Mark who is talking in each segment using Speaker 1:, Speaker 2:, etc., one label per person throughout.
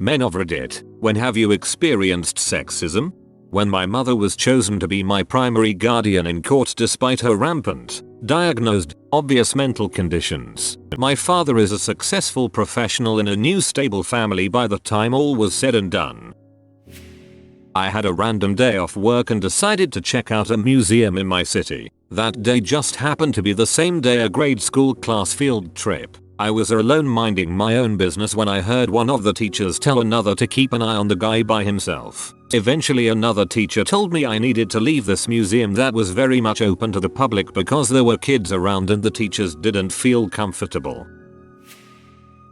Speaker 1: Men of Reddit, when have you experienced sexism? When my mother was chosen to be my primary guardian in court despite her rampant, diagnosed, obvious mental conditions. My father is a successful professional in a new stable family by the time all was said and done. I had a random day off work and decided to check out a museum in my city. That day just happened to be the same day a grade school class field trip. I was alone minding my own business when I heard one of the teachers tell another to keep an eye on the guy by himself. Eventually another teacher told me I needed to leave this museum that was very much open to the public because there were kids around and the teachers didn't feel comfortable.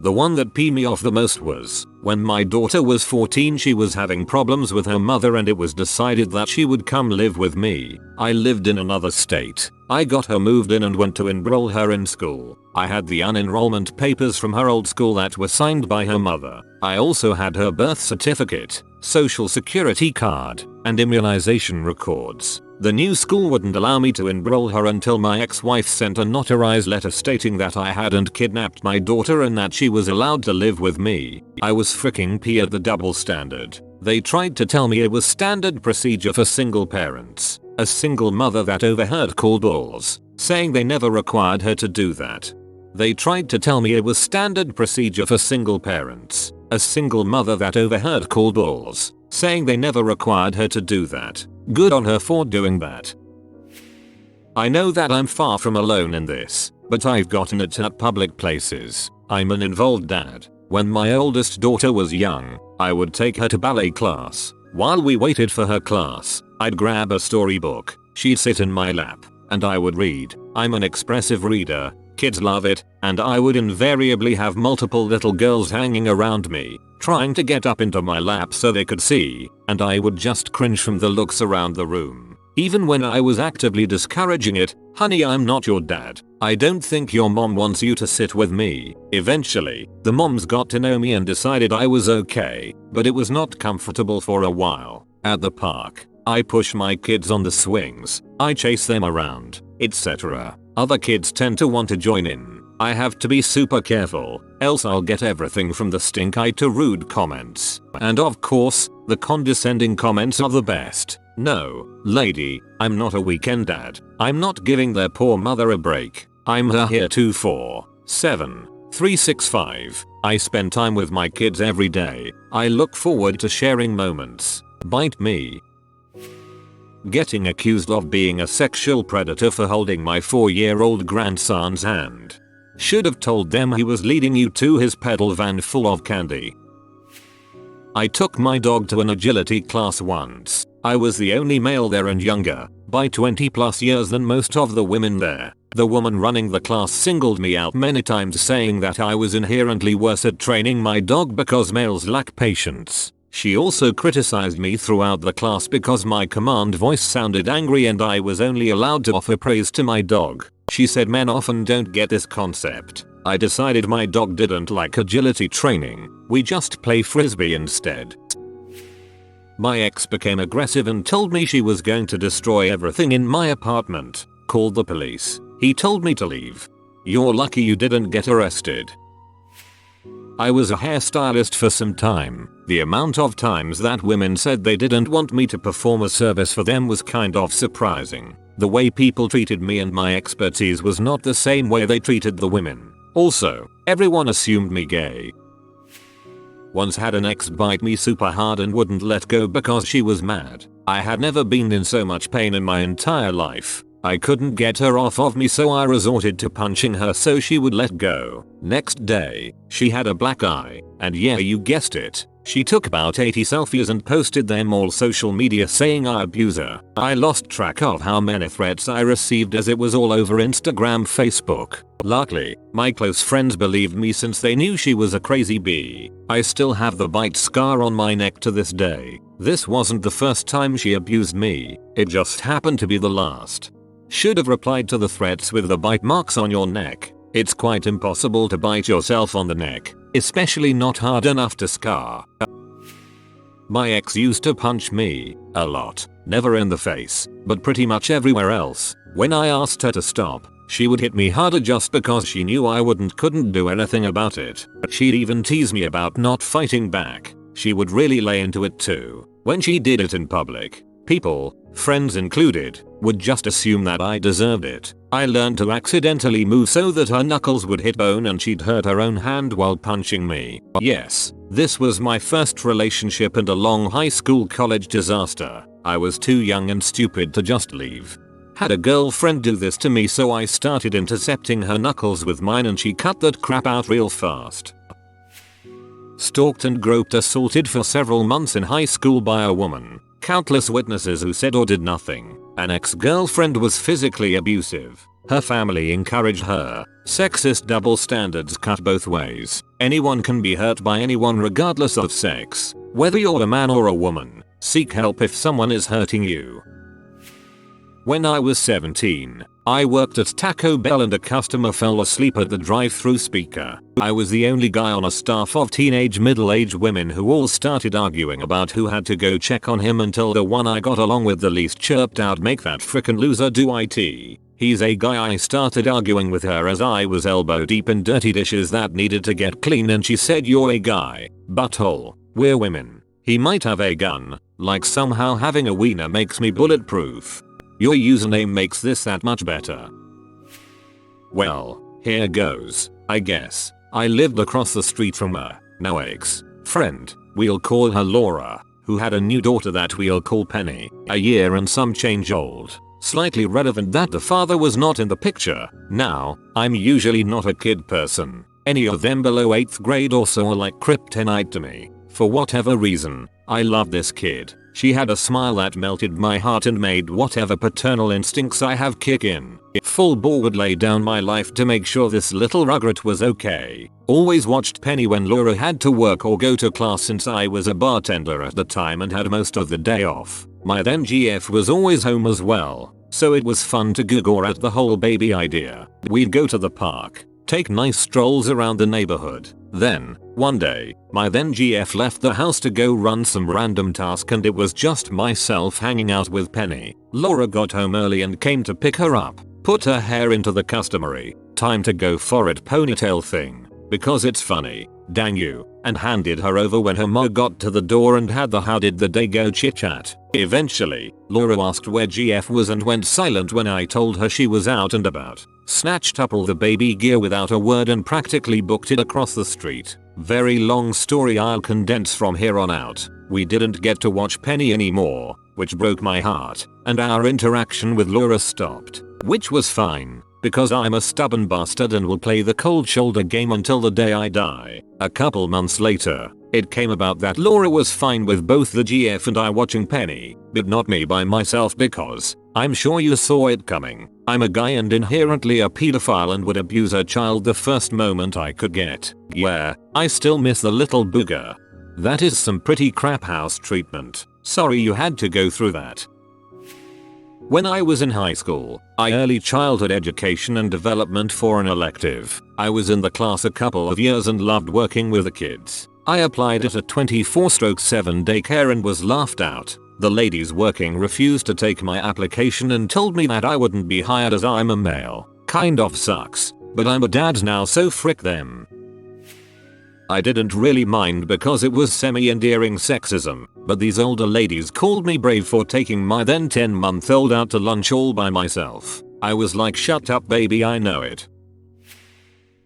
Speaker 1: The one that peed me off the most was, when my daughter was 14 she was having problems with her mother and it was decided that she would come live with me. I lived in another state. I got her moved in and went to enroll her in school. I had the unenrollment papers from her old school that were signed by her mother. I also had her birth certificate, social security card, and immunization records. The new school wouldn't allow me to enroll her until my ex-wife sent a notarized letter stating that I hadn't kidnapped my daughter and that she was allowed to live with me. I was freaking pissed at the double standard. They tried to tell me it was standard procedure for single parents. A single mother that overheard called balls, saying they never required her to do that. They tried to tell me it was standard procedure for single parents. A single mother that overheard called balls, saying they never required her to do that. Good on her for doing that. I know that I'm far from alone in this, but I've gotten it at public places. I'm an involved dad. When my oldest daughter was young, I would take her to ballet class. While we waited for her class, I'd grab a storybook, she'd sit in my lap, and I would read. I'm an expressive reader, kids love it, and I would invariably have multiple little girls hanging around me, trying to get up into my lap so they could see, and I would just cringe from the looks around the room. Even when I was actively discouraging it, honey, I'm not your dad. I don't think your mom wants you to sit with me. Eventually, the moms got to know me and decided I was okay, but it was not comfortable for a while. At the park, I push my kids on the swings, I chase them around, etc. Other kids tend to want to join in. I have to be super careful, else I'll get everything from the stink eye to rude comments. And of course, the condescending comments are the best. No, lady, I'm not a weekend dad. I'm not giving their poor mother a break. I'm here 24/7, 365. I spend time with my kids every day. I look forward to sharing moments. Bite me. Getting accused of being a sexual predator for holding my 4-year-old grandson's hand. Should have told them he was leading you to his pedal van full of candy. I took my dog to an agility class once. I was the only male there and younger, by 20+ years than most of the women there. The woman running the class singled me out many times, saying that I was inherently worse at training my dog because males lack patience. She also criticized me throughout the class because my command voice sounded angry and I was only allowed to offer praise to my dog. She said men often don't get this concept. I decided my dog didn't like agility training. We just play frisbee instead. My ex became aggressive and told me she was going to destroy everything in my apartment. Called the police. He told me to leave. You're lucky you didn't get arrested. I was a hairstylist for some time. The amount of times that women said they didn't want me to perform a service for them was kind of surprising. The way people treated me and my expertise was not the same way they treated the women. Also, everyone assumed me gay. Once had an ex bite me super hard and wouldn't let go because she was mad. I had never been in so much pain in my entire life. I couldn't get her off of me, so I resorted to punching her so she would let go. Next day, she had a black eye, and yeah, you guessed it, she took about 80 selfies and posted them all social media saying I abuse her. I lost track of how many threats I received as it was all over Instagram, Facebook. Luckily, my close friends believed me since they knew she was a crazy bee. I still have the bite scar on my neck to this day. This wasn't the first time she abused me, it just happened to be the last. Should have replied to the threats with the bite marks on your neck. It's quite impossible to bite yourself on the neck, especially not hard enough to scar. My ex used to punch me, a lot, never in the face, but pretty much everywhere else. When I asked her to stop, she would hit me harder just because she knew I couldn't do anything about it. She'd even tease me about not fighting back. she would really lay into it too. When she did it in public, people, friends included, would just assume that I deserved it. I learned to accidentally move so that her knuckles would hit bone and she'd hurt her own hand while punching me. Yes, this was my first relationship and a long high school college disaster. I was too young and stupid to just leave. Had a girlfriend do this to me, so I started intercepting her knuckles with mine and she cut that crap out real fast. Stalked and groped, assaulted for several months in high school by a woman. Countless witnesses who said or did nothing. An ex-girlfriend was physically abusive. Her family encouraged her. Sexist double standards cut both ways. Anyone can be hurt by anyone regardless of sex. Whether you're a man or a woman, seek help if someone is hurting you. When I was 17, I worked at Taco Bell and a customer fell asleep at the drive-thru speaker. I was the only guy on a staff of teenage middle-aged women who all started arguing about who had to go check on him until the one I got along with the least chirped out, "Make that frickin' loser do IT. He's a guy." I started arguing with her as I was elbow deep in dirty dishes that needed to get clean and she said, "You're a guy, butthole. We're women. He might have a gun. Like somehow having a wiener makes me bulletproof. Your username makes this that much better." Well, here goes, I guess. I lived across the street from her, now ex-friend, we'll call her Laura, who had a new daughter that we'll call Penny, a year and some change old. Slightly relevant that the father was not in the picture. Now, I'm usually not a kid person. Any of them below 8th grade or so are like kryptonite to me. For whatever reason, I love this kid. She had a smile that melted my heart and made whatever paternal instincts I have kick in. Full bore would lay down my life to make sure this little rugrat was okay. Always watched Penny when Laura had to work or go to class since I was a bartender at the time and had most of the day off. My then GF was always home as well, so it was fun to giggle at the whole baby idea. We'd go to the park, take nice strolls around the neighborhood. Then, one day, my then GF left the house to go run some random task and it was just myself hanging out with Penny. Laura got home early and came to pick her up, put her hair into the customary "time to go for it" ponytail thing, because it's funny, dang you, and handed her over when her mom got to the door and had the "how did the day go" chit chat. Eventually, Laura asked where GF was and went silent when I told her she was out and about. Snatched up all the baby gear without a word and practically booked it across the street. Very long story I'll condense from here on out. We didn't get to watch Penny anymore, which broke my heart, and our interaction with Laura stopped. Which was fine, because I'm a stubborn bastard and will play the cold shoulder game until the day I die. A couple months later, it came about that Laura was fine with both the GF and I watching Penny, but not me by myself because, I'm sure you saw it coming, I'm a guy and inherently a pedophile and would abuse a child the first moment I could get. Yeah, I still miss the little booger. That is some pretty crap house treatment. Sorry you had to go through that. When I was in high school, I early childhood education and development for an elective. I was in the class a couple of years and loved working with the kids. I applied at a 24/7 daycare and was laughed out. The ladies working refused to take my application and told me that I wouldn't be hired as I'm a male. Kind of sucks, but I'm a dad now, so frick them. I didn't really mind because it was semi-endearing sexism, but these older ladies called me brave for taking my then 10-month-old out to lunch all by myself. I was like, shut up baby, I know it.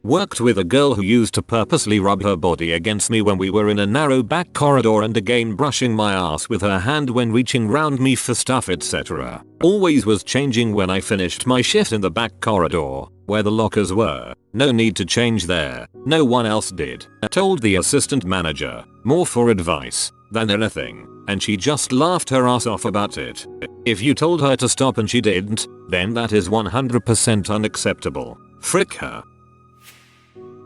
Speaker 1: Worked with a girl who used to purposely rub her body against me when we were in a narrow back corridor and again brushing my ass with her hand when reaching round me for stuff, etc. Always was changing when I finished my shift in the back corridor, where the lockers were. No need to change there, no one else did. I told the assistant manager, more for advice than anything, and she just laughed her ass off about it. If you told her to stop and she didn't, then that is 100% unacceptable. Frick her.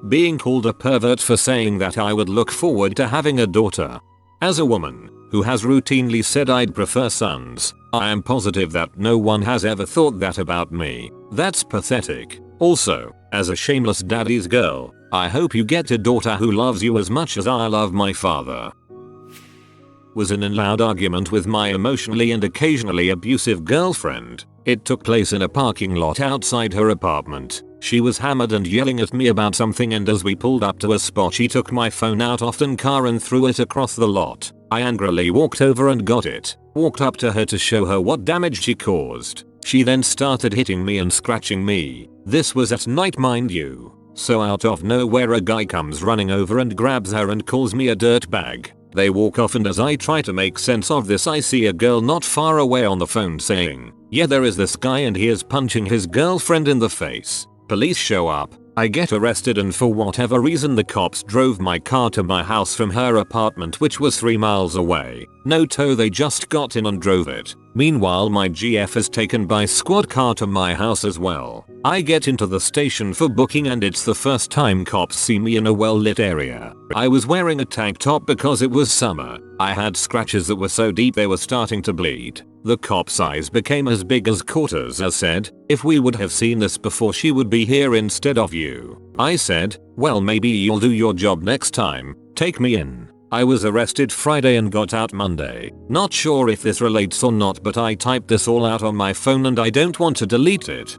Speaker 1: Being called a pervert for saying that I would look forward to having a daughter. As a woman who has routinely said I'd prefer sons, I am positive that no one has ever thought that about me. That's pathetic. Also, as a shameless daddy's girl, I hope you get a daughter who loves you as much as I love my father. was in a loud argument with my emotionally and occasionally abusive girlfriend. It took place in a parking lot outside her apartment. She was hammered and yelling at me about something, and as we pulled up to a spot she took my phone out of the car and threw it across the lot. I angrily walked over and got it, walked up to her to show her what damage she caused. She then started hitting me and scratching me. This was at night, mind you. So out of nowhere a guy comes running over and grabs her and calls me a dirtbag. They walk off, and as I try to make sense of this I see a girl not far away on the phone saying, "Yeah, there is this guy and he is punching his girlfriend in the face." Police show up. I get arrested, and for whatever reason the cops drove my car to my house from her apartment, which was 3 miles away. No tow, they just got in and drove it. Meanwhile my GF is taken by squad car to my house as well. I get into the station for booking, and it's the first time cops see me in a well lit area. I was wearing a tank top because it was summer. I had scratches that were so deep they were starting to bleed. The cop's eyes became as big as quarters as said, "If we would have seen this before, she would be here instead of you." I said, "Well, maybe you'll do your job next time. Take me in." I was arrested Friday and got out Monday. Not sure if this relates or not, but I typed this all out on my phone and I don't want to delete it.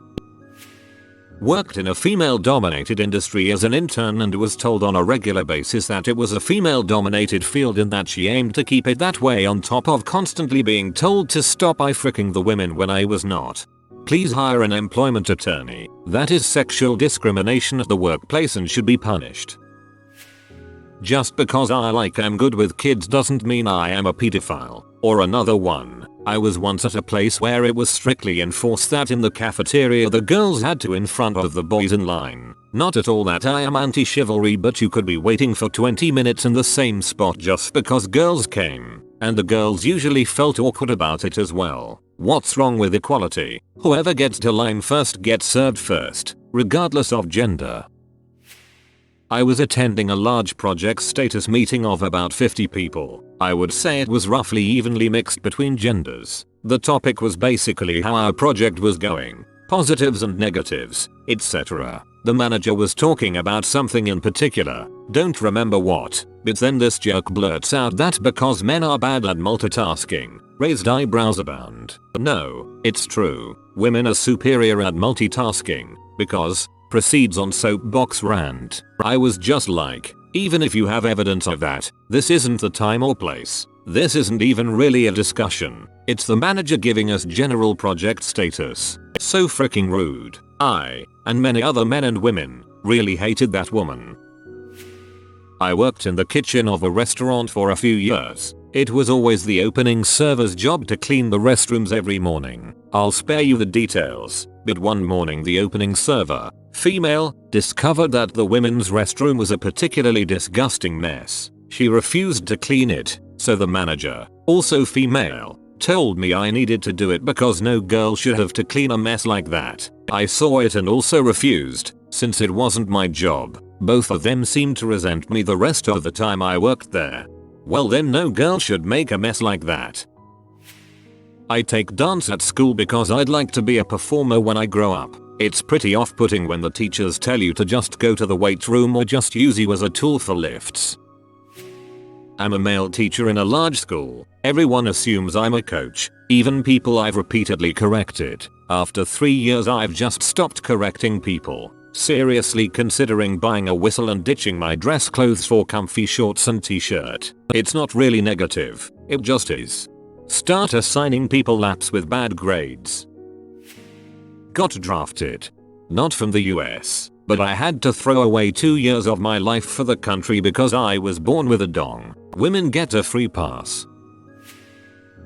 Speaker 1: Worked in a female-dominated industry as an intern and was told on a regular basis that it was a female-dominated field and that she aimed to keep it that way, on top of constantly being told to stop fricking the women when I was not. Please hire an employment attorney. That is sexual discrimination at the workplace and should be punished. Just because I'm good with kids doesn't mean I am a pedophile. Or another one. I was once at a place where it was strictly enforced that in the cafeteria the girls had to in front of the boys in line. Not at all that I am anti-chivalry, but you could be waiting for 20 minutes in the same spot just because girls came. And the girls usually felt awkward about it as well. What's wrong with equality? Whoever gets to line first gets served first, regardless of gender. I was attending a large project status meeting of about 50 people. I would say it was roughly evenly mixed between genders. The topic was basically how our project was going, positives and negatives, etc. The manager was talking about something in particular, don't remember what, but then this jerk blurts out that because men are bad at multitasking. Raised eyebrows abound. No, it's true. Women are superior at multitasking, because proceeds on soapbox rant. I was just like, even if you have evidence of that, this isn't the time or place. This isn't even really a discussion. It's the manager giving us general project status. So freaking rude. I, and many other men and women, really hated that woman. I worked in the kitchen of a restaurant for a few years. It was always the opening server's job to clean the restrooms every morning. I'll spare you the details, but one morning the opening server, female, discovered that the women's restroom was a particularly disgusting mess. She refused to clean it, so the manager, also female, told me I needed to do it because no girl should have to clean a mess like that. I saw it and also refused, since it wasn't my job. Both of them seemed to resent me the rest of the time I worked there. Well then, no girl should make a mess like that. I take dance at school because I'd like to be a performer when I grow up. It's pretty off-putting when the teachers tell you to just go to the weight room or just use you as a tool for lifts. I'm a male teacher in a large school. Everyone assumes I'm a coach, even people I've repeatedly corrected. After 3 years I've just stopped correcting people. Seriously considering buying a whistle and ditching my dress clothes for comfy shorts and t-shirt. It's not really negative, it just is. Start assigning people laps with bad grades. Got drafted. Not from the US, but I had to throw away 2 years of my life for the country because I was born with a dong. Women get a free pass.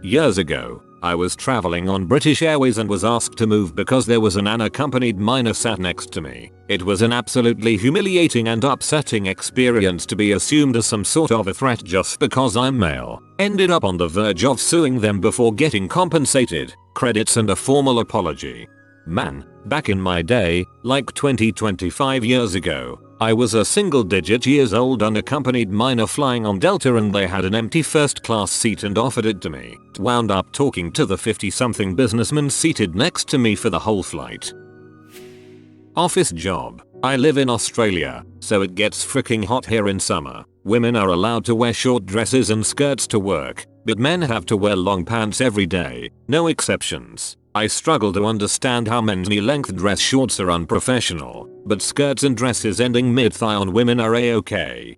Speaker 1: Years ago, I was traveling on British Airways and was asked to move because there was an unaccompanied minor sat next to me. It was an absolutely humiliating and upsetting experience to be assumed as some sort of a threat just because I'm male. Ended up on the verge of suing them before getting compensated, credits and a formal apology. Man, back in my day, like 20-25 years ago, I was a single-digit years old unaccompanied minor flying on Delta and they had an empty first-class seat and offered it to me. Wound up talking to the 50-something businessman seated next to me for the whole flight. Office job. I live in Australia, so it gets freaking hot here in summer. Women are allowed to wear short dresses and skirts to work, but men have to wear long pants every day, no exceptions. I struggle to understand how men's knee-length dress shorts are unprofessional, but skirts and dresses ending mid-thigh on women are a-okay.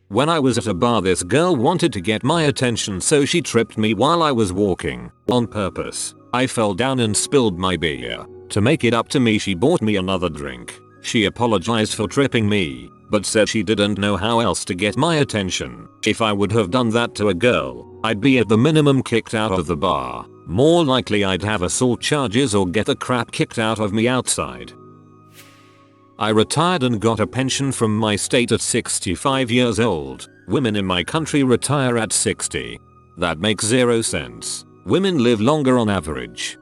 Speaker 1: When I was at a bar, this girl wanted to get my attention, so she tripped me while I was walking, on purpose. I fell down and spilled my beer. To make it up to me, she bought me another drink. She apologized for tripping me, but said she didn't know how else to get my attention. If I would have done that to a girl, I'd be at the minimum kicked out of the bar. More likely I'd have assault charges or get the crap kicked out of me outside. I retired and got a pension from my state at 65 years old. Women in my country retire at 60. That makes zero sense. Women live longer on average.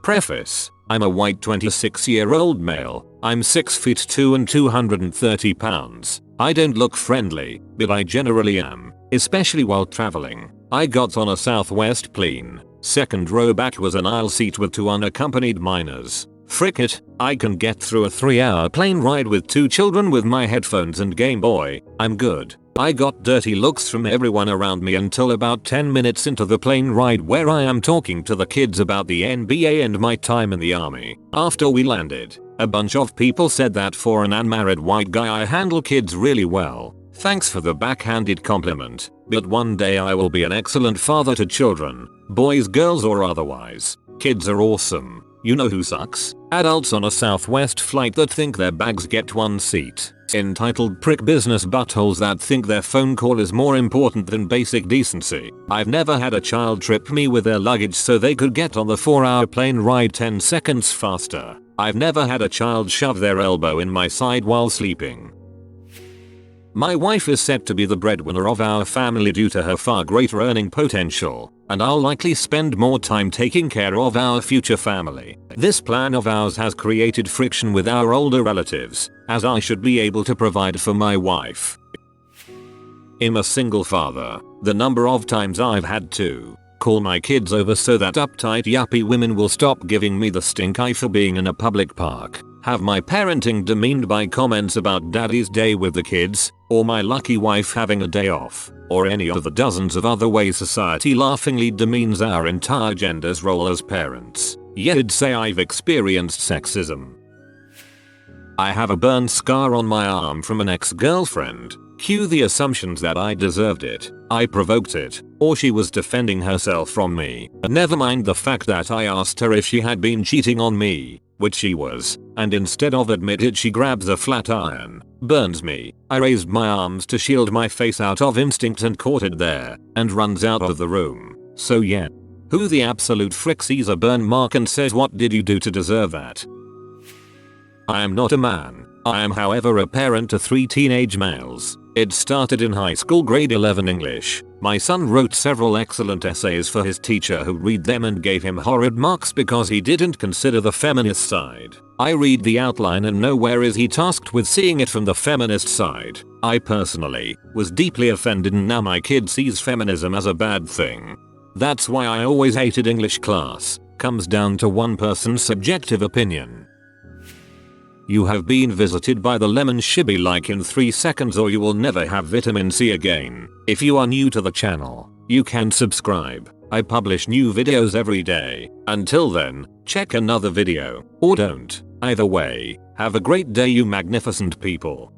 Speaker 1: Preface: I'm a white 26-year-old male. I'm 6 feet 2 and 230 pounds. I don't look friendly, but I generally am, especially while traveling. I got on a Southwest plane. Second row back was an aisle seat with 2 unaccompanied minors. Frick it, I can get through a 3-hour plane ride with 2 children with my headphones and Game Boy. I'm good. I got dirty looks from everyone around me until about 10 minutes into the plane ride, where I am talking to the kids about the NBA and my time in the army. After we landed, a bunch of people said that for an unmarried white guy I handle kids really well. Thanks for the backhanded compliment, but one day I will be an excellent father to children, boys, girls or otherwise. Kids are awesome. You know who sucks? Adults on a Southwest flight that think their bags get 1 seat. Entitled prick business buttholes that think their phone call is more important than basic decency. I've never had a child trip me with their luggage so they could get on the 4-hour plane ride 10 seconds faster. I've never had a child shove their elbow in my side while sleeping. My wife is set to be the breadwinner of our family due to her far greater earning potential, and I'll likely spend more time taking care of our future family. This plan of ours has created friction with our older relatives, as I should be able to provide for my wife. I'm a single father. The number of times I've had to call my kids over so that uptight yuppie women will stop giving me the stink eye for being in a public park, have my parenting demeaned by comments about daddy's day with the kids, or my lucky wife having a day off, or any of the dozens of other ways society laughingly demeans our entire gender's role as parents. You'd say I've experienced sexism. I have a burn scar on my arm from an ex-girlfriend. Cue the assumptions that I deserved it, I provoked it, or she was defending herself from me. Never mind the fact that I asked her if she had been cheating on me, which she was, and instead of admit it she grabs a flat iron, burns me. I raised my arms to shield my face out of instinct and caught it there, and runs out of the room. So yeah. Who the absolute frick sees a burn mark and says, what did you do to deserve that? I am not a man. I am however a parent to 3 teenage males. It started in high school grade 11 English. My son wrote several excellent essays for his teacher, who read them and gave him horrid marks because he didn't consider the feminist side. I read the outline and nowhere is he tasked with seeing it from the feminist side. I personally was deeply offended, and now my kid sees feminism as a bad thing. That's why I always hated English class. Comes down to one person's subjective opinion. You have been visited by the lemon shibby like in 3 seconds, or you will never have vitamin C again. If you are new to the channel, you can subscribe. I publish new videos every day. Until then, check another video, or don't. Either way, have a great day, you magnificent people.